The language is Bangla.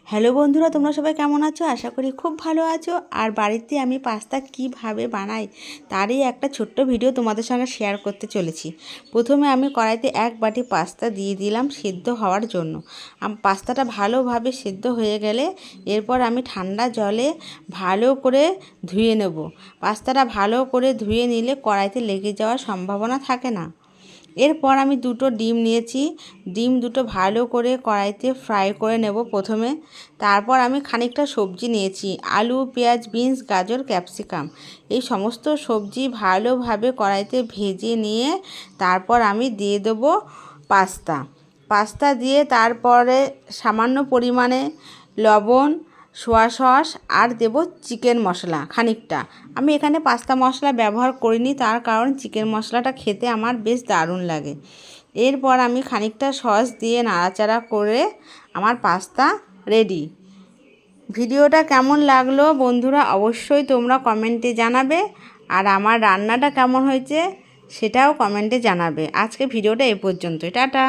হ্যালো বন্ধুরা, তোমরা সবাই কেমন আছো? আশা করি খুব ভালো আছো। আর বাড়িতে আমি পাস্তা কিভাবে বানাই তারই একটা ছোট্ট ভিডিও তোমাদের সঙ্গে শেয়ার করতে চলেছি। প্রথমে আমি কড়াইতে 1 বাটি পাস্তা দিয়ে দিলাম সিদ্ধ হওয়ার জন্য। পাস্তাটা ভালোভাবে সিদ্ধ হয়ে গেলে এরপর আমি ঠান্ডা জলে ভালো করে ধুয়ে নেব। পাস্তাটা ভালো করে ধুয়ে নিলে কড়াইতে লেগে যাওয়ার সম্ভাবনা থাকে না। এরপর আমি 2টো ডিম নিয়েছি। ডিম দুটো ভালো করে কড়াইতে ফ্রাই করে নেব প্রথমে। তারপর আমি খানিকটা সবজি নিয়েছি, আলু, পেঁয়াজ, বিনস, গাজর, ক্যাপসিকাম। এই সমস্ত সবজি ভালোভাবে কড়াইতে ভেজে নিয়ে তারপর আমি দিয়ে দেবো পাস্তা দিয়ে তারপরে সামান্য পরিমাণে লবণ, সোয়া সস আর দেব চিকেন মশলা খানিকটা। আমি এখানে পাস্তা মশলা ব্যবহার করিনি, তার কারণ চিকেন মশলাটা খেতে আমার বেশ দারুণ লাগে। এরপর আমি খানিকটা সস দিয়ে নাড়াচাড়া করে আমার পাস্তা রেডি। ভিডিওটা কেমন লাগলো বন্ধুরা অবশ্যই তোমরা কমেন্টে জানাবে, আর আমার রান্নাটা কেমন হয়েছে সেটাও কমেন্টে জানাবে। আজকে ভিডিওটা এ পর্যন্তই, টাটা।